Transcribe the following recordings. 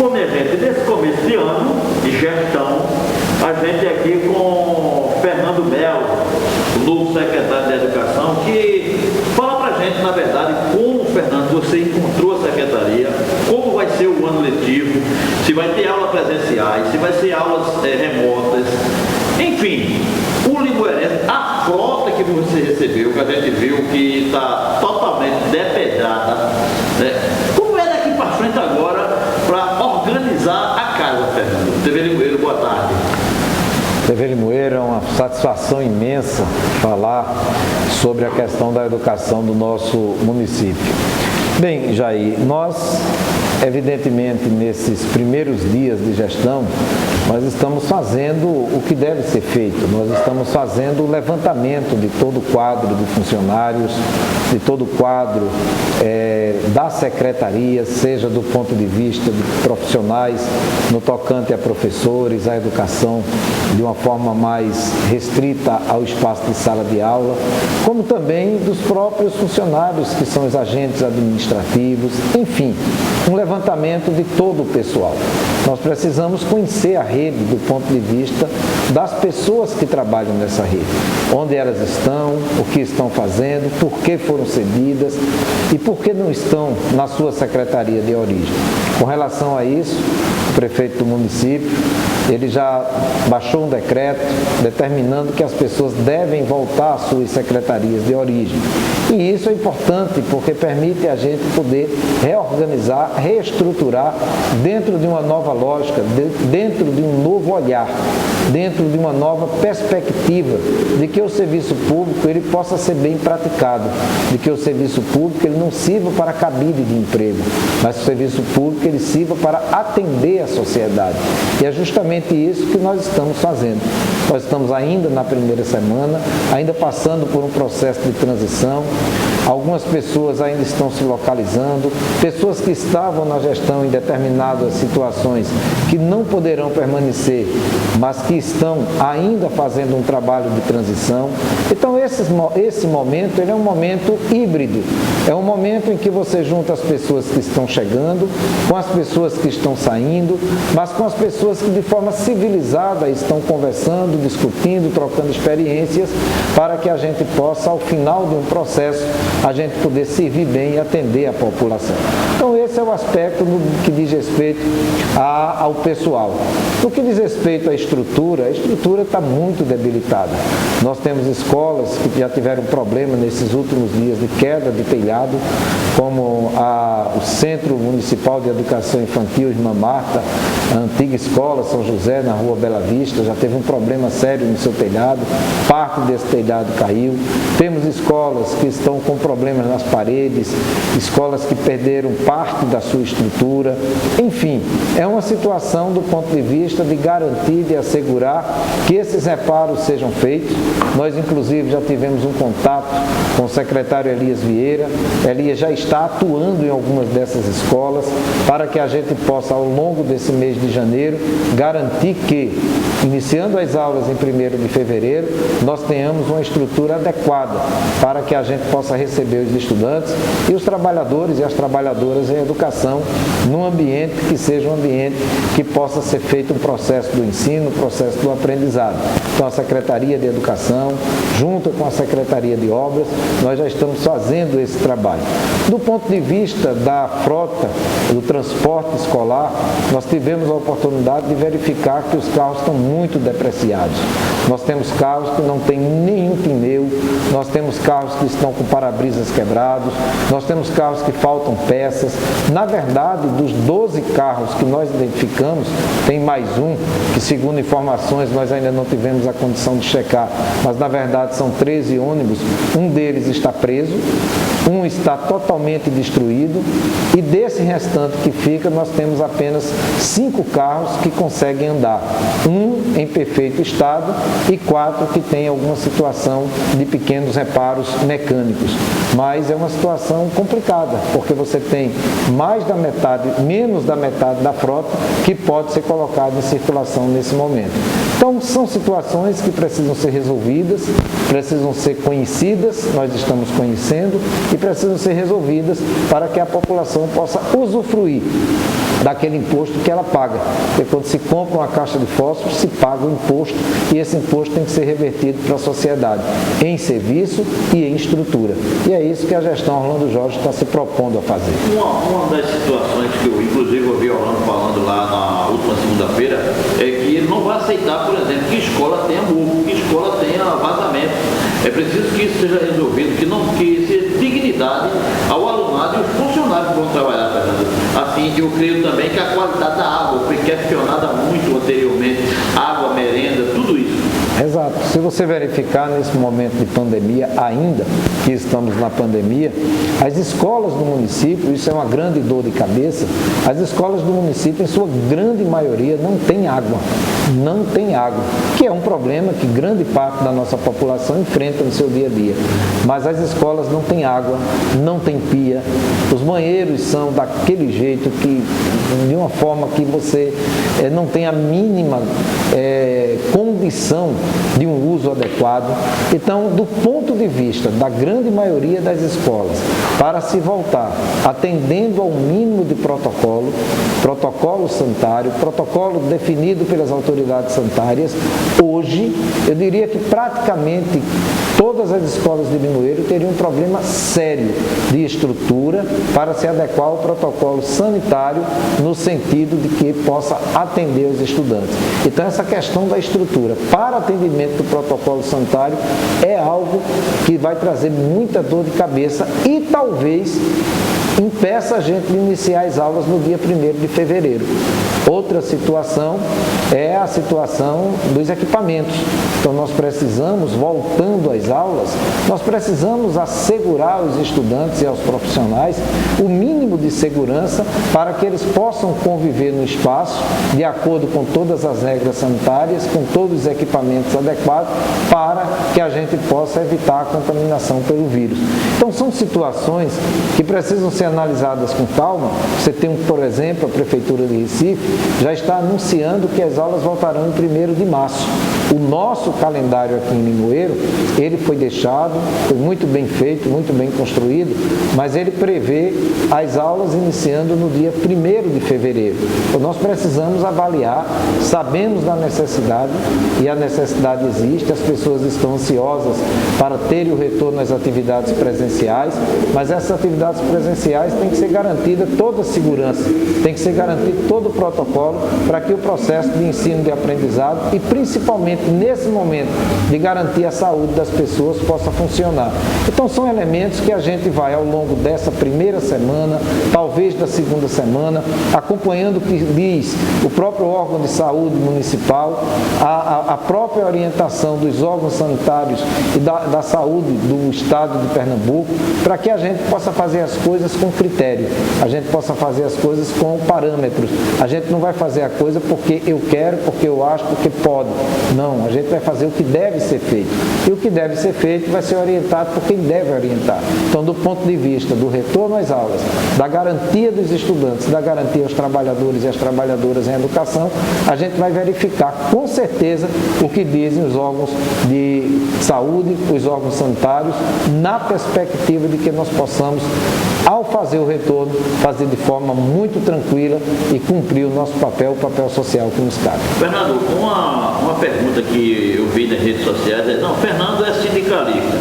emergente desse começo de ano, de gestão, a gente aqui com Fernando Melo, o novo secretário de Educação, que fala pra gente, na verdade, como, Fernando, você encontrou a secretaria, como vai ser o ano letivo, se vai ter aulas presenciais, se vai ser aulas remotas, enfim, o Limoeirense, a frota que você recebeu, que a gente viu que está totalmente depedada, né? Como é daqui para frente agora para organizar a casa, Fernando? TV Limoeiro, boa tarde. TV Limoeiro, é uma satisfação imensa falar sobre a questão da educação do nosso município. Bem, Jair, nós, evidentemente, nesses primeiros dias de gestão, nós estamos fazendo o que deve ser feito. Nós estamos fazendo o levantamento de todo o quadro de funcionários, de todo o quadro da secretaria, seja do ponto de vista de profissionais, no tocante a professores, a educação de uma forma mais restrita ao espaço de sala de aula, como também dos próprios funcionários, que são os agentes administrativos, enfim, um levantamento de todo o pessoal. Nós precisamos conhecer a rede do ponto de vista das pessoas que trabalham nessa rede, onde elas estão, o que estão fazendo, por que foram cedidas e por que não estão na sua secretaria de origem. Com relação a isso, o prefeito do município, ele já baixou um decreto determinando que as pessoas devem voltar às suas secretarias de origem. E isso é importante porque permite a gente poder reorganizar, reestruturar dentro de uma nova lógica, dentro de um novo olhar, dentro de uma nova perspectiva de que o serviço público ele possa ser bem praticado, de que o serviço público ele não sirva para cabide de emprego, mas o serviço público ele sirva para atender a sociedade. E é justamente isso que nós estamos fazendo. Nós estamos ainda na primeira semana, ainda passando por um processo de transição. Algumas pessoas ainda estão se localizando, pessoas que estavam na gestão em determinadas situações que não poderão permanecer, mas que estão ainda fazendo um trabalho de transição. Então esse momento ele é um momento híbrido, é um momento em que você junta as pessoas que estão chegando, com as pessoas que estão saindo, mas com as pessoas que de forma civilizada estão conversando, discutindo, trocando experiências, para que a gente possa, ao final de um processo, a gente poder servir bem e atender a população. Então esse é o aspecto que diz respeito ao pessoal. No que diz respeito à estrutura, a estrutura está muito debilitada. Nós temos escolas que já tiveram problema nesses últimos dias de queda de telhado, como o Centro Municipal de Educação Infantil Irmã Marta, a antiga escola São José, na Rua Bela Vista, já teve um problema sério no seu telhado, parte desse telhado caiu. Temos escolas que estão com problemas nas paredes, escolas que perderam parte da sua estrutura. Enfim, é uma situação do ponto de vista de garantir, de assegurar que esses reparos sejam feitos. Nós, inclusive, já tivemos um contato com o secretário Elias Vieira. Elias já está atuando em algumas dessas escolas para que a gente possa, ao longo desse mês de janeiro, garantir que, iniciando as aulas em 1º de fevereiro, nós tenhamos uma estrutura adequada para que a gente possa receber os estudantes e os trabalhadores e as trabalhadoras em educação num ambiente que seja um ambiente que possa ser feito um processo do ensino, um processo do aprendizado. Então a Secretaria de Educação, junto com a Secretaria de Obras, nós já estamos fazendo esse trabalho. Do ponto de vista da frota, do transporte escolar, nós tivemos a oportunidade de verificar que os carros estão muito depreciados. Nós temos carros que não têm nenhum pneu, nós temos carros que estão com para-brisas quebrados, nós temos carros que faltam peças. Na verdade, dos 12 carros que nós identificamos, tem mais um, que segundo informações nós ainda não tivemos a condição de checar, mas na verdade são 13 ônibus, um deles está preso, um está totalmente destruído e desse restante que fica nós temos apenas 5 carros que conseguem andar, um em perfeito estado e 4 que têm alguma situação de pequenos reparos mecânicos. Mas é uma situação complicada, porque você tem menos da metade da frota que pode ser colocada em circulação nesse momento. Então são situações que precisam ser resolvidas, precisam ser conhecidas, nós estamos conhecendo e que precisam ser resolvidas para que a população possa usufruir daquele imposto que ela paga. Porque quando se compra uma caixa de fósforo, se paga um imposto e esse imposto tem que ser revertido para a sociedade, em serviço e em estrutura. E é isso que a gestão Orlando Jorge está se propondo a fazer. Uma das situações que eu, inclusive, ouvi Orlando falando lá na última segunda-feira, é que ele não vai aceitar, por exemplo, que escola tenha murro, que escola tenha vazamento. É preciso que isso seja resolvido, que se dignidade ao alunado e aos funcionários que vão trabalhar, Fernando. Assim, eu creio também que a qualidade da água foi questionada muito anteriormente, água, merenda, tudo isso. Exato. Se você verificar nesse momento de pandemia, ainda que estamos na pandemia, as escolas do município, isso é uma grande dor de cabeça, as escolas do município, em sua grande maioria, não têm água. Não tem água, que é um problema que grande parte da nossa população enfrenta no seu dia a dia. Mas as escolas não têm água, não tem pia, os banheiros são daquele jeito que, de uma forma que você não tem a mínima condição de um uso adequado. Então, do ponto de vista da grande maioria das escolas, para se voltar atendendo ao mínimo de protocolo sanitário, protocolo definido pelas autoridades sanitárias, hoje, eu diria que praticamente todas as escolas de Limoeiro teriam um problema sério de estrutura para se adequar ao protocolo sanitário no sentido de que possa atender os estudantes. Então, essa questão da estrutura para atendimento do protocolo sanitário é algo que vai trazer muita dor de cabeça e talvez impeça a gente de iniciar as aulas no dia 1º de fevereiro. Outra situação é a situação dos equipamentos. Então, nós precisamos, voltando às aulas, nós precisamos assegurar aos estudantes e aos profissionais o mínimo de segurança para que eles possam conviver no espaço de acordo com todas as regras sanitárias, com todos os equipamentos adequados, para que a gente possa evitar a contaminação pelo vírus. Então, são situações que precisam ser analisadas com calma. Você tem, por exemplo, a Prefeitura de Recife já está anunciando que as aulas voltarão em 1º de março. O nosso calendário aqui em Limoeiro, ele foi deixado, foi muito bem feito, muito bem construído, mas ele prevê as aulas iniciando no dia 1º de fevereiro. Então, nós precisamos avaliar, sabemos da necessidade, e a necessidade existe, as pessoas estão ansiosas para terem o retorno às atividades presenciais, mas essas atividades presenciais têm que ser garantida toda a segurança, tem que ser garantido todo o protocolo para que o processo de ensino e de aprendizado, e principalmente nesse momento de garantir a saúde das pessoas, possa funcionar. Então, são elementos que a gente vai, ao longo dessa primeira semana, talvez da segunda semana, acompanhando o que diz o próprio órgão de saúde municipal, a própria orientação dos órgãos sanitários e da saúde do estado de Pernambuco, para que a gente possa fazer as coisas com critério, a gente possa fazer as coisas com parâmetros. A gente não vai fazer a coisa porque eu quero, porque eu acho, porque pode. Não, a gente vai fazer o que deve ser feito. E o que deve ser feito vai ser orientado por quem deve orientar. Então, do ponto de vista do retorno às aulas, da garantia dos estudantes, da garantia aos trabalhadores e às trabalhadoras em educação, a gente vai verificar com certeza o que dizem os órgãos de saúde, os órgãos sanitários, na perspectiva de que nós possamos, ao fazer o retorno, fazer de forma muito tranquila e cumprir o nosso papel, o papel social que nos cabe. Fernando, uma pergunta que eu vi nas redes sociais é, não, Fernando é sindicalista,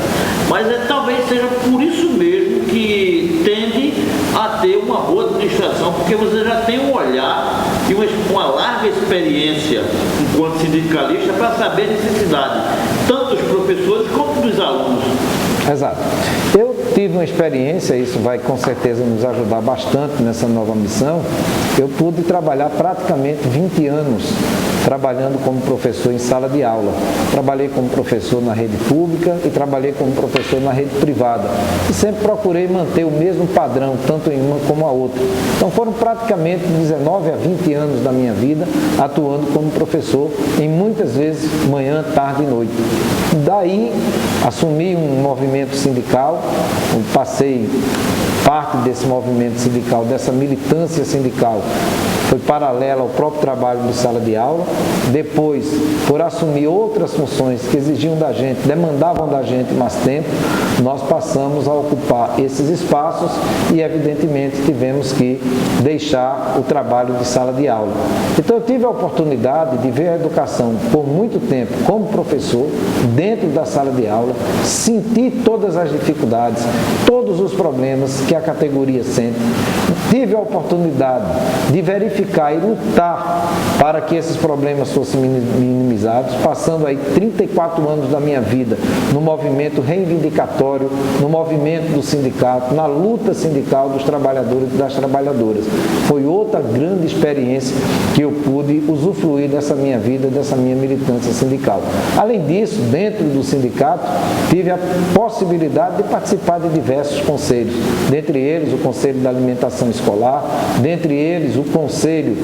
mas talvez seja por isso mesmo que tende a ter uma boa administração, porque você já tem um olhar e uma larga experiência enquanto sindicalista para saber a necessidade, tanto dos professores quanto dos alunos. Exato. Eu tive uma experiência, isso vai com certeza nos ajudar bastante nessa nova missão. Eu pude trabalhar praticamente 20 anos trabalhando como professor em sala de aula. Trabalhei como professor na rede pública e trabalhei como professor na rede privada. E sempre procurei manter o mesmo padrão, tanto em uma como a outra. Então foram praticamente 19 a 20 anos da minha vida atuando como professor, em muitas vezes manhã, tarde e noite. Daí assumi um movimento sindical passei parte desse movimento sindical, dessa militância sindical, foi paralela ao próprio trabalho de sala de aula. Depois, por assumir outras funções que exigiam da gente, demandavam da gente mais tempo, nós passamos a ocupar esses espaços e, evidentemente, tivemos que deixar o trabalho de sala de aula. Então, eu tive a oportunidade de ver a educação por muito tempo como professor, dentro da sala de aula, sentir todas as dificuldades, todos os problemas que a categoria sente. Tive a oportunidade de verificar e lutar para que esses problemas fossem minimizados, passando aí 34 anos da minha vida no movimento reivindicatório, no movimento do sindicato, na luta sindical dos trabalhadores e das trabalhadoras. Foi outra grande experiência que eu pude usufruir dessa minha vida, dessa minha militância sindical. Além disso, dentro do sindicato, tive a possibilidade de participar de diversos conselhos, dentre eles o Conselho da Alimentação Escolar, dentre eles o Conselho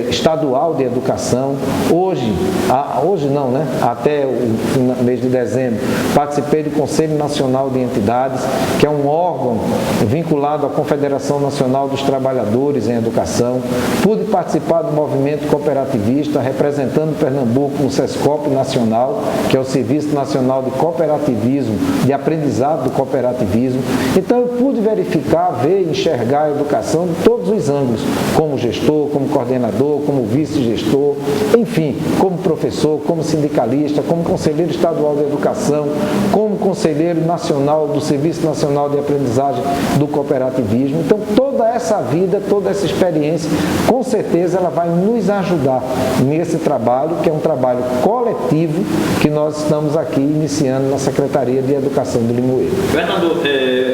Estadual de Educação. Hoje não, né? Até o mês de dezembro, participei do Conselho Nacional de Entidades, que é um órgão vinculado à Confederação Nacional dos Trabalhadores em Educação. Pude participar do movimento cooperativista, representando Pernambuco no SESCOP Nacional, que é o Serviço Nacional de Cooperativismo, de aprendizado do cooperativismo. Então eu pude verificar, ver, enxergar a educação de todos os ângulos, como gestor, como coordenador, como vice-gestor, enfim, como professor, como sindicalista, como conselheiro estadual de educação, como conselheiro nacional do Serviço Nacional de Aprendizagem do Cooperativismo. Então, toda essa vida, toda essa experiência, com certeza ela vai nos ajudar nesse trabalho, que é um trabalho coletivo que nós estamos aqui iniciando na Secretaria de Educação de Limoeiro. Fernando,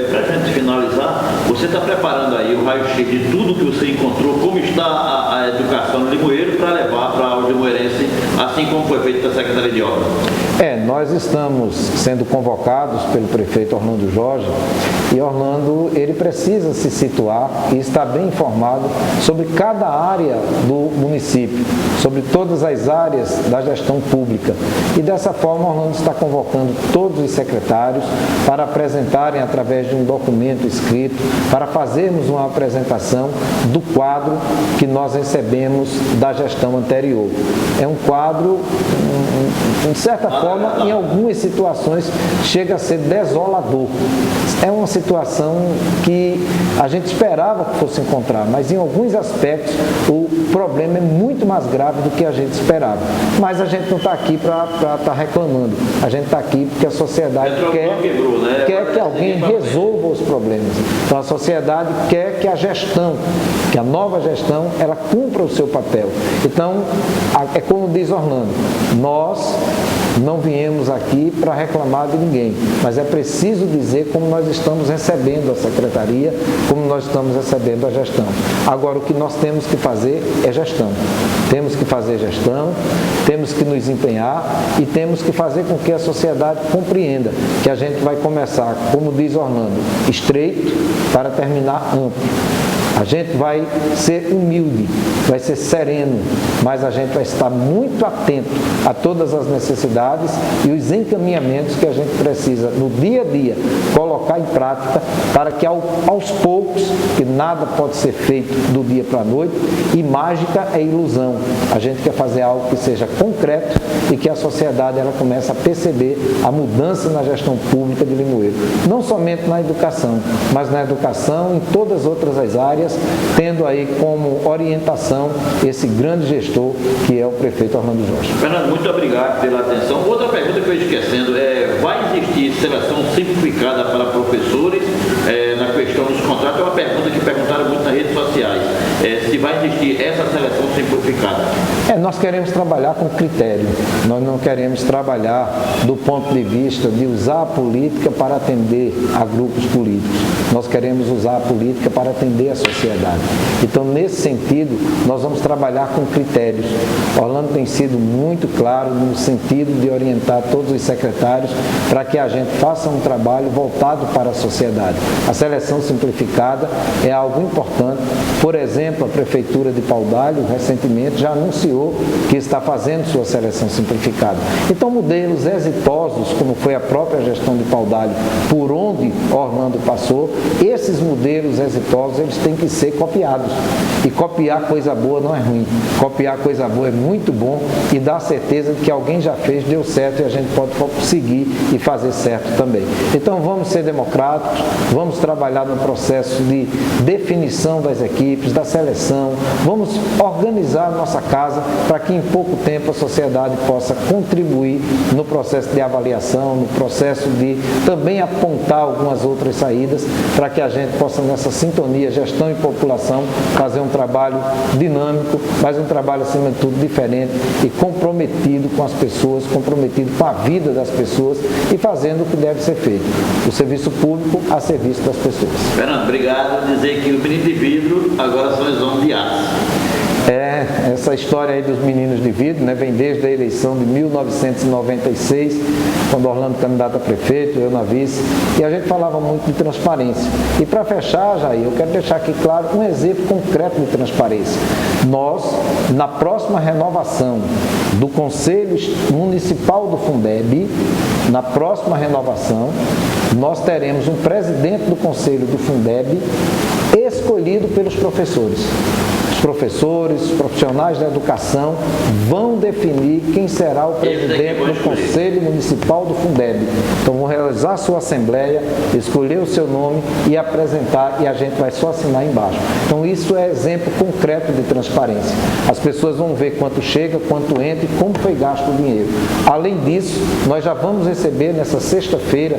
para a gente finalizar, você está preparando aí o raio-x de tudo que você encontrou, como está a educação no Limoeiro, para levar para o limoeirense, assim como foi feito pela Secretaria de Obras? Nós estamos sendo convocados pelo prefeito Orlando Jorge, e Orlando, ele precisa se situar e estar bem informado sobre cada área do município, sobre todas as áreas da gestão pública. E dessa forma, Orlando está convocando todos os secretários para apresentarem através de um documento escrito, para fazermos uma apresentação do quadro que nós recebemos da gestão anterior. É um quadro, de certa forma, em algumas situações, chega a ser desolador. É uma situação que a gente esperava que fosse encontrar, mas em alguns aspectos o problema é muito mais grave do que a gente esperava. Mas a gente não está aqui para estar reclamando, a gente está aqui porque a sociedade quer que alguém resolva os problemas. Então a sociedade quer que a gestão, que a nova gestão, ela cumpra o seu papel. Então, é como diz Orlando, nós não viemos aqui para reclamar de ninguém, mas é preciso dizer como nós estamos recebendo a secretaria, como nós estamos recebendo a gestão. Agora, o que nós temos que fazer é gestão. Temos que fazer gestão, temos que nos empenhar e temos que fazer com que a sociedade compreenda que a gente vai começar, como diz Orlando, estreito para terminar amplo. A gente vai ser humilde, vai ser sereno, mas a gente vai estar muito atento a todas as necessidades e os encaminhamentos que a gente precisa no dia a dia colocar em prática para que aos poucos, que nada pode ser feito do dia para a noite, e mágica é ilusão. A gente quer fazer algo que seja concreto e que a sociedade ela comece a perceber a mudança na gestão pública de Limoeiro. Não somente na educação, mas na educação em todas as outras áreas, tendo aí como orientação esse grande gestor que é o prefeito Orlando Jorge. Fernando, muito obrigado pela atenção. Outra pergunta que eu estou esquecendo vai existir seleção simplificada para professores na questão dos contratos? É uma pergunta que perguntaram muito nas redes sociais. Se vai existir essa seleção simplificada? Nós queremos trabalhar com critério. Nós não queremos trabalhar do ponto de vista de usar a política para atender a grupos políticos. Nós queremos usar a política para atender a sociedade. Então, nesse sentido, nós vamos trabalhar com critérios. Orlando tem sido muito claro no sentido de orientar todos os secretários para que a gente faça um trabalho voltado para a sociedade. A seleção simplificada é algo importante. Por exemplo, a Prefeitura de Paudalho, recentemente, já anunciou que está fazendo sua seleção simplificada. Então, modelos exitosos, como foi a própria gestão de Paudalho, por onde Orlando passou, esses modelos exitosos, eles têm que ser copiados. E copiar coisa boa não é ruim. Copiar coisa boa é muito bom e dá certeza de que alguém já fez, deu certo e a gente pode seguir e fazer certo também. Então, vamos ser democráticos, vamos trabalhar no processo de definição das equipes, da seleção, vamos organizar a nossa casa para que em pouco tempo a sociedade possa contribuir no processo de avaliação, no processo de também apontar algumas outras saídas para que a gente possa, nessa sintonia, gestão e população, fazer um trabalho dinâmico, mas um trabalho, acima de tudo, diferente e comprometido com as pessoas, comprometido com a vida das pessoas e fazendo o que deve ser feito. O serviço público a serviço das pessoas. Fernando, obrigado. Dizer que o menino de vidro agora são os homens de aço. Essa história aí dos meninos de vidro, né, vem desde a eleição de 1996, quando Orlando candidato a prefeito, eu na vice, e a gente falava muito de transparência. E para fechar, Jair, eu quero deixar aqui claro um exemplo concreto de transparência. Nós, na próxima renovação do Conselho Municipal do Fundeb, na próxima renovação, nós teremos um presidente do Conselho do Fundeb escolhido pelos professores. Os professores, os profissionais da educação vão definir quem será o presidente do Conselho Municipal do Fundeb. Então vão realizar a sua assembleia, escolher o seu nome e apresentar, e a gente vai só assinar embaixo. Então isso é exemplo concreto de transparência. As pessoas vão ver quanto chega, quanto entra e como foi gasto o dinheiro. Além disso, nós já vamos receber nessa sexta-feira,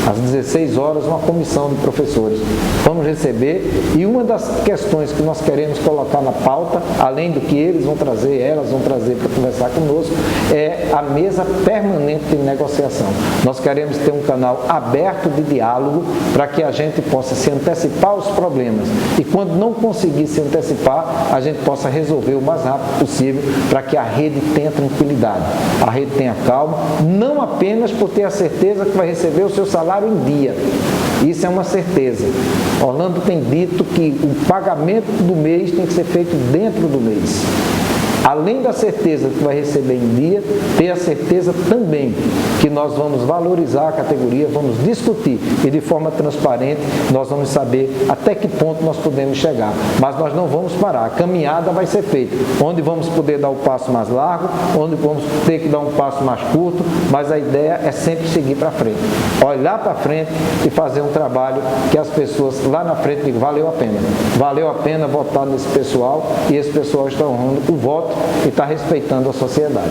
às 16 horas, uma comissão de professores. Vamos receber, e uma das questões que nós queremos colocar na pauta, além do que eles vão trazer, elas vão trazer para conversar conosco, é a mesa permanente de negociação. Nós queremos ter um canal aberto de diálogo para que a gente possa se antecipar aos problemas e quando não conseguir se antecipar, a gente possa resolver o mais rápido possível para que a rede tenha tranquilidade, a rede tenha calma, não apenas por ter a certeza que vai receber o seu salário em dia. Isso é uma certeza. Orlando tem dito que o pagamento do mês tem que ser feito dentro do mês. Além da certeza que vai receber em dia, ter a certeza também que nós vamos valorizar a categoria, vamos discutir e de forma transparente nós vamos saber até que ponto nós podemos chegar. Mas nós não vamos parar, a caminhada vai ser feita, onde vamos poder dar o passo mais largo, onde vamos ter que dar um passo mais curto, mas a ideia é sempre seguir para frente, olhar para frente e fazer um trabalho que as pessoas lá na frente digam, valeu a pena votar nesse pessoal e esse pessoal está honrando o voto e está respeitando a sociedade.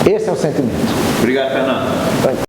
Esse é o sentimento. Obrigado, Fernando.